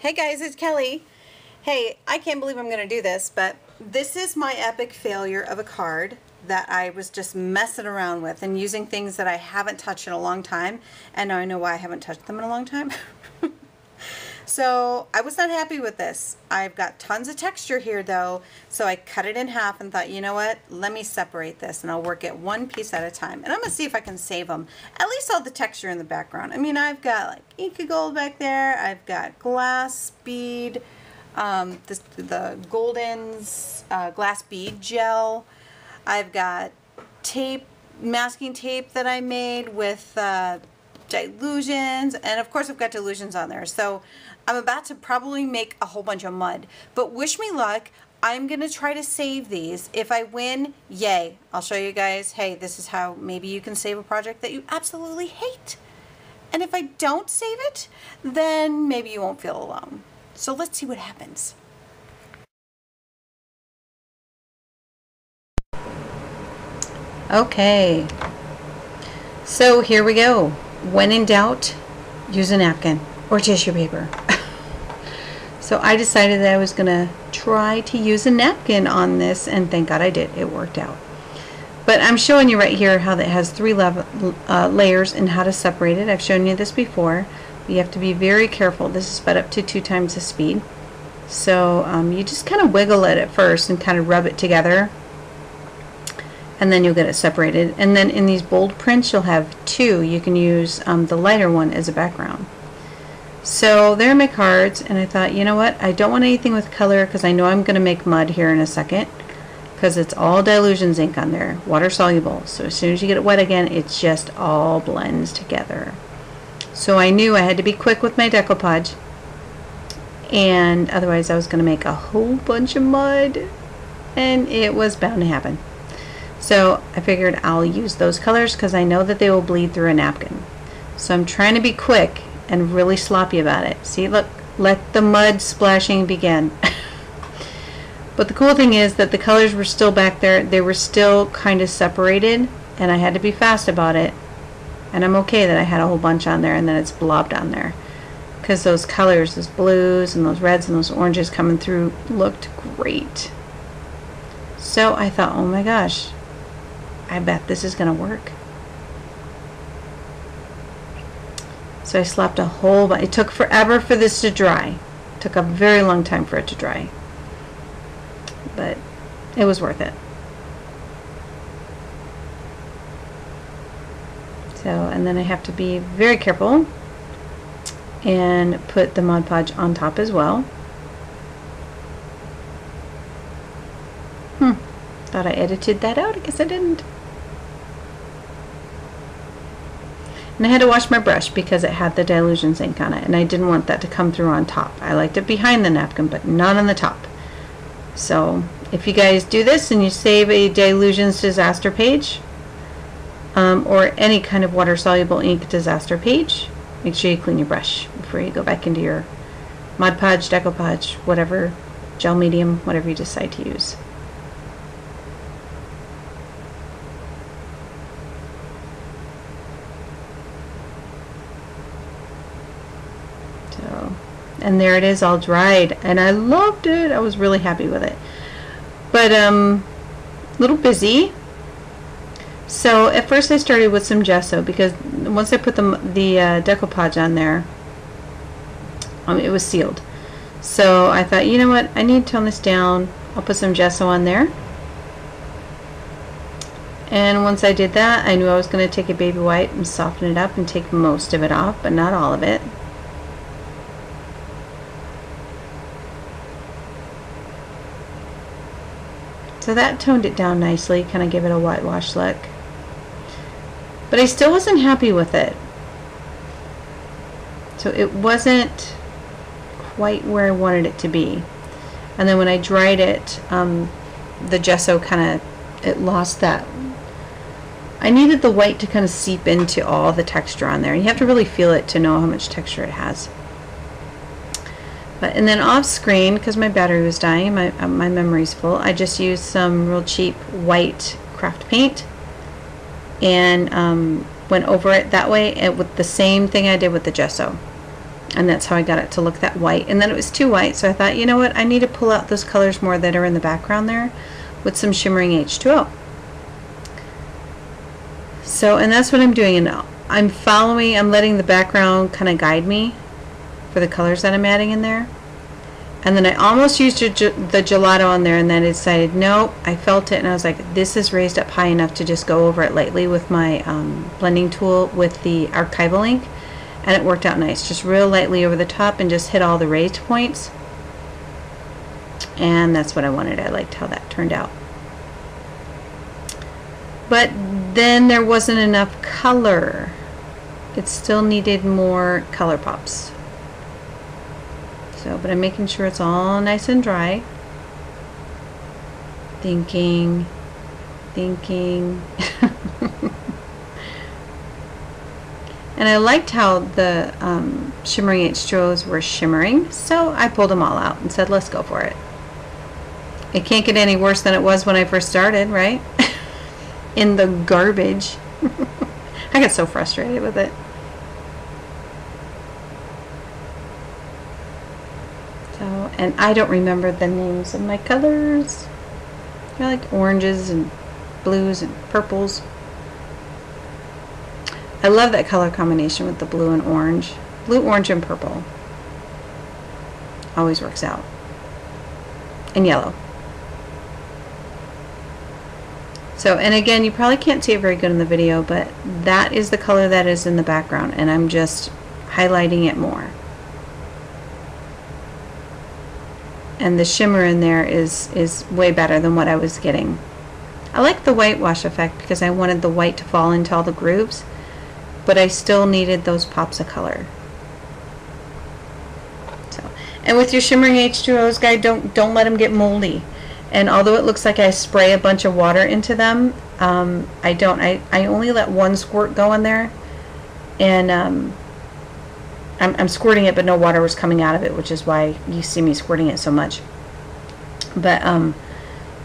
Hey guys, it's Kelly. Hey, I can't believe I'm going to do this, but this is my epic failure of a card that I was just messing around with and using things that I haven't touched in a long time, and now I know why I haven't touched them in a long time. So I was not happy with this. I've got tons of texture here though, so I cut it in half and thought, you know what, let me separate this and I'll work it one piece at a time. And I'm going to see if I can save them, at least all the texture in the background. I mean, I've got like Inca Gold back there, I've got glass bead, the Golden's glass bead gel, I've got tape, masking tape that I made with Dylusions, and of course I've got Dylusions on there. So I'm about to probably make a whole bunch of mud, but wish me luck. I'm gonna try to save these. If I win, yay, I'll show you guys, hey, this is how maybe you can save a project that you absolutely hate. And if I don't save it, then maybe you won't feel alone. So let's see what happens. Okay, so here we go. When in doubt, use a napkin or tissue paper. So I decided that I was gonna try to use a napkin on this, and thank God I did. It worked out. But I'm showing you right here how that has three layers and how to separate it. I've shown you this before. You have to be very careful. This is sped up to 2 times the speed. So you just kind of wiggle it at first and kind of rub it together, and then you'll get it separated. And then in these bold prints you'll have 2. You can use the lighter one as a background. So there are my cards, and I thought, you know what, I don't want anything with color because I know I'm going to make mud here in a second, because it's all Dylusions ink on there, water soluble. So as soon as you get it wet again, it just all blends together. So I knew I had to be quick with my decoupage, and otherwise I was going to make a whole bunch of mud, and it was bound to happen. So I figured I'll use those colors because I know that they will bleed through a napkin. So I'm trying to be quick and really sloppy about it. See, look, let the mud splashing begin. But the cool thing is that the colors were still back there. They were still kind of separated, and I had to be fast about it. And I'm okay that I had a whole bunch on there and then it's blobbed on there, because those colors, those blues and those reds and those oranges coming through looked great. So I thought, oh my gosh, I bet this is gonna work. So I slapped a whole bunch. It took forever for this to dry. It took a very long time for it to dry, but it was worth it. So, and then I have to be very careful and put the Mod Podge on top as well. Thought I edited that out. I guess I didn't. And I had to wash my brush because it had the Dylusions ink on it, and I didn't want that to come through on top. I liked it behind the napkin, but not on the top. So if you guys do this and you save a Dylusions disaster page, or any kind of water-soluble ink disaster page, make sure you clean your brush before you go back into your Mod Podge, decoupage, whatever, gel medium, whatever you decide to use. So, and there it is, all dried, and I loved it. I was really happy with it, but a little busy. So at first I started with some gesso, because once I put the decoupage on there, it was sealed. So I thought, you know what, I need to tone this down. I'll put some gesso on there. And once I did that, I knew I was going to take a baby white and soften it up and take most of it off, but not all of it. So that toned it down nicely, kind of give it a whitewash look. But I still wasn't happy with it. So it wasn't quite where I wanted it to be. And then when I dried it, the gesso kind of, it lost that. I needed the white to kind of seep into all the texture on there. You have to really feel it to know how much texture it has. And then off screen, because my battery was dying, my memory's full, I just used some real cheap white craft paint and went over it that way, and with the same thing I did with the gesso. And that's how I got it to look that white. And then it was too white, so I thought, you know what, I need to pull out those colors more that are in the background there with some shimmering H2O. So, and that's what I'm doing, and I'm letting the background kind of guide me for the colors that I'm adding in there. And then I almost used the gelato on there, and then I decided, nope, I felt it, and I was like, this is raised up high enough to just go over it lightly with my blending tool with the archival ink. And it worked out nice, just real lightly over the top and just hit all the raised points. And that's what I wanted. I liked how that turned out. But then there wasn't enough color. It still needed more color pops. So, but I'm making sure it's all nice and dry. Thinking. And I liked how the shimmering H2Os were shimmering, so I pulled them all out and said, let's go for it. It can't get any worse than it was when I first started, right? In the garbage. I got so frustrated with it. So, and I don't remember the names of my colors. I like oranges and blues and purples. I love that color combination with the blue and orange. Blue, orange, and purple. Always works out. And yellow. So, and again, you probably can't see it very good in the video, but that is the color that is in the background, and I'm just highlighting it more. And the shimmer in there is way better than what I was getting. I like the whitewash effect because I wanted the white to fall into all the grooves, but I still needed those pops of color. So, and with your shimmering H2Os, guys, don't let them get moldy. And although it looks like I spray a bunch of water into them, I don't. I only let one squirt go in there, and I'm squirting it, but no water was coming out of it, which is why you see me squirting it so much. But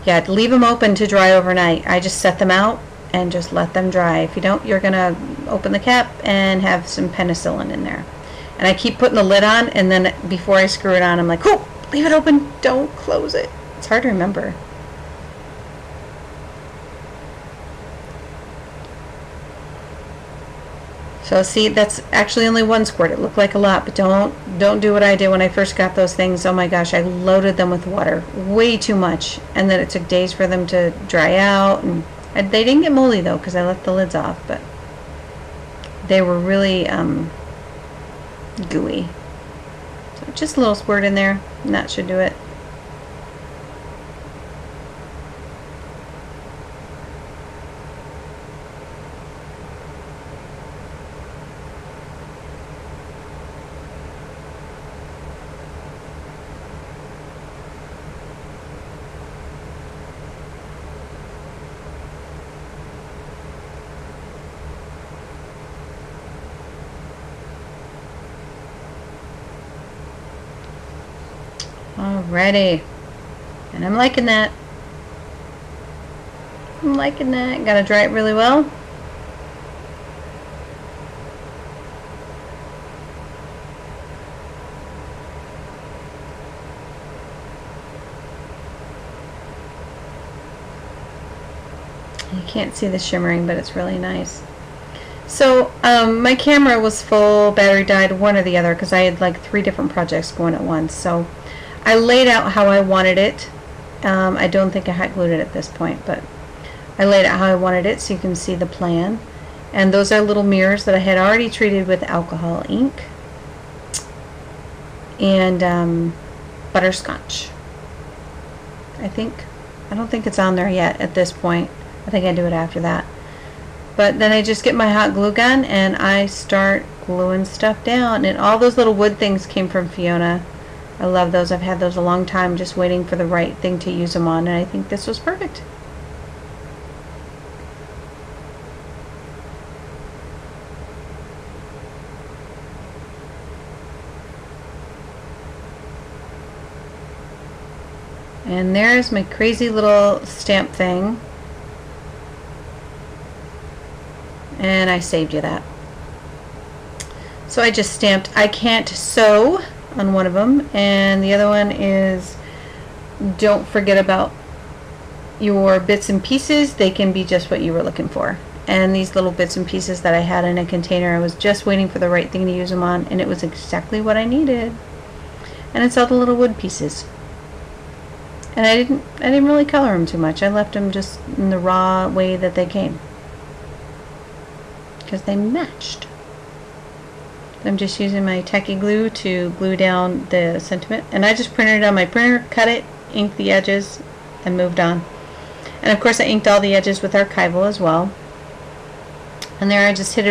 yeah, leave them open to dry overnight. I just set them out and just let them dry. If you don't, you're gonna open the cap and have some penicillin in there. And I keep putting the lid on, and then before I screw it on, I'm like, oh, leave it open, don't close it. It's hard to remember. So see, that's actually only one squirt. It looked like a lot, but don't do what I did when I first got those things. Oh my gosh, I loaded them with water, way too much, and then it took days for them to dry out. And they didn't get moldy though, because I left the lids off, but they were really gooey. So just a little squirt in there, and that should do it. Alrighty, and I'm liking that. I'm liking that. Gotta dry it really well. You can't see the shimmering, but it's really nice. So my camera was full, battery died, one or the other, because I had like 3 different projects going at once. So I laid out how I wanted it. I don't think I hot glued it at this point, but I laid out how I wanted it so you can see the plan. And those are little mirrors that I had already treated with alcohol ink and butterscotch. I don't think it's on there yet at this point. I think I do it after that. But then I just get my hot glue gun and I start gluing stuff down. And all those little wood things came from Fiona. I love those. I've had those a long time, just waiting for the right thing to use them on, and I think this was perfect. And there's my crazy little stamp thing. And I saved you that. So So I just stamped "I can't sew" on one of them, and the other one is "Don't forget about your bits and pieces. They can be just what you were looking for." And these little bits and pieces that I had in a container, I was just waiting for the right thing to use them on, and it was exactly what I needed. And it's all the little wood pieces. And I didn't really color them too much. I left them just in the raw way that they came, because they matched. I'm just using my tacky glue to glue down the sentiment, and I just printed it on my printer, cut it, inked the edges, and moved on. And of course I inked all the edges with archival as well. And there I just hit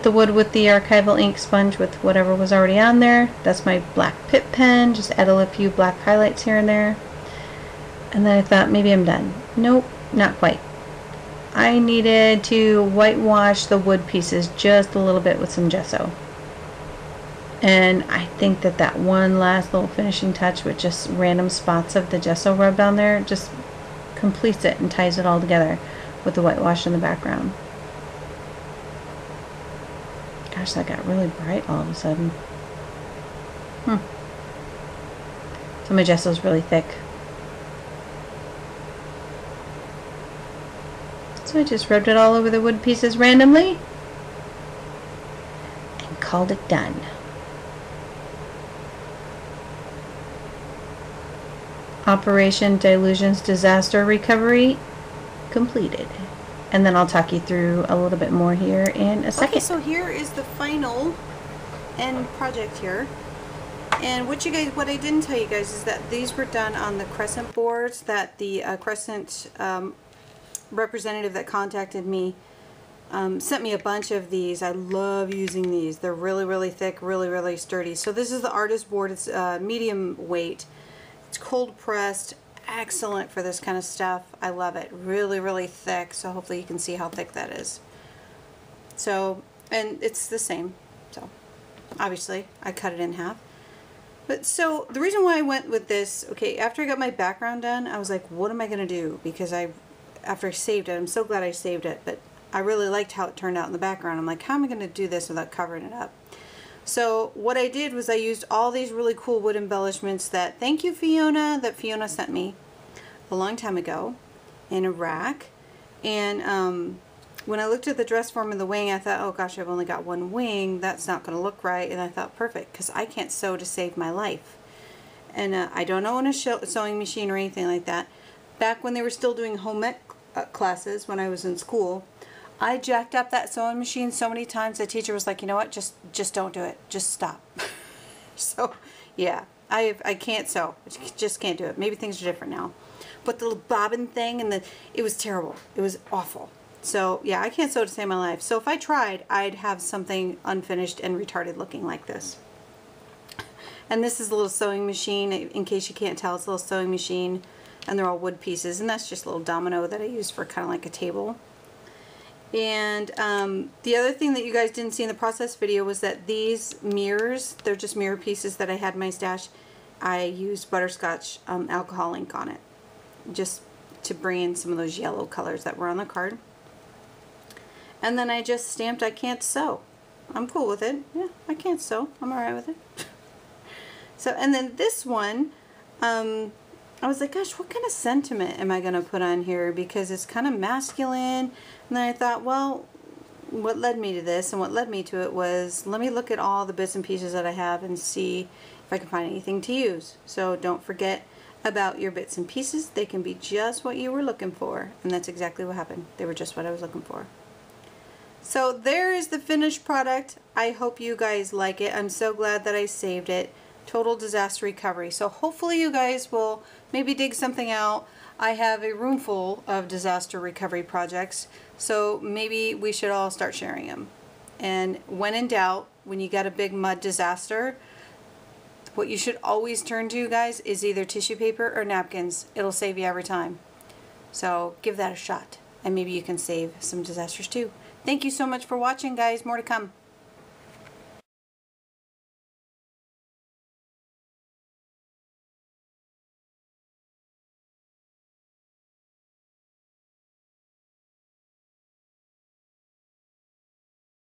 the wood with the archival ink sponge with whatever was already on there. That's my black Pip pen. Just add a few black highlights here and there. And then I thought maybe I'm done. Nope, not quite. I needed to whitewash the wood pieces just a little bit with some gesso. And I think that one last little finishing touch with just random spots of the gesso rubbed on there just completes it and ties it all together with the whitewash in the background. Gosh, that got really bright all of a sudden. So my gesso's really thick. So I just rubbed it all over the wood pieces randomly and called it done. Operation Dylusions Disaster Recovery completed. And then I'll talk you through a little bit more here in a second. Okay, so here is the final end project here. And what I didn't tell you guys is that these were done on the crescent boards that the crescent representative that contacted me sent me a bunch of these. I love using these. They're really, really thick, really, really sturdy. So this is the artist board. It's medium weight. It's cold pressed. Excellent for this kind of stuff. I love it. Really, really thick. So hopefully you can see how thick that is. So, and it's the same. So obviously I cut it in half. But so the reason why I went with this, okay, after I got my background done, I was like, what am I going to do? Because after I saved it, I'm so glad I saved it, but I really liked how it turned out in the background. I'm like, how am I going to do this without covering it up? So what I did was I used all these really cool wood embellishments that, thank you Fiona, that Fiona sent me a long time ago in a rack. And when I looked at the dress form and the wing, I thought, oh gosh, I've only got one wing. That's not going to look right. And I thought, perfect, because I can't sew to save my life. And I don't own a sewing machine or anything like that. Back when they were still doing home ec classes when I was in school, I jacked up that sewing machine so many times the teacher was like, you know what, just don't do it. Just stop. So yeah, I can't sew. I just can't do it. Maybe things are different now. But the little bobbin thing and it was terrible. It was awful. So yeah, I can't sew to save my life. So if I tried, I'd have something unfinished and retarded looking like this. And this is a little sewing machine. In case you can't tell, it's a little sewing machine. And they're all wood pieces. And that's just a little domino that I use for kind of like a table. And the other thing that you guys didn't see in the process video was that these mirrors, they're just mirror pieces that I had in my stash. I used butterscotch alcohol ink on it, just to bring in some of those yellow colors that were on the card. And then I just stamped "I can't sew." I'm cool with it. Yeah, I can't sew. I'm alright with it. So, and then this one, I was like, gosh, what kind of sentiment am I going to put on here? Because it's kind of masculine. And then I thought, well, what led me to this and what led me to it was, let me look at all the bits and pieces that I have and see if I can find anything to use. So don't forget about your bits and pieces. They can be just what you were looking for. And that's exactly what happened. They were just what I was looking for. So there is the finished product. I hope you guys like it. I'm so glad that I saved it. Total disaster recovery. So hopefully you guys will maybe dig something out. I have a room full of disaster recovery projects, so maybe we should all start sharing them. And when in doubt, when you got a big mud disaster, what you should always turn to, guys, is either tissue paper or napkins. It'll save you every time. So give that a shot, and maybe you can save some disasters too. Thank you so much for watching, guys. More to come.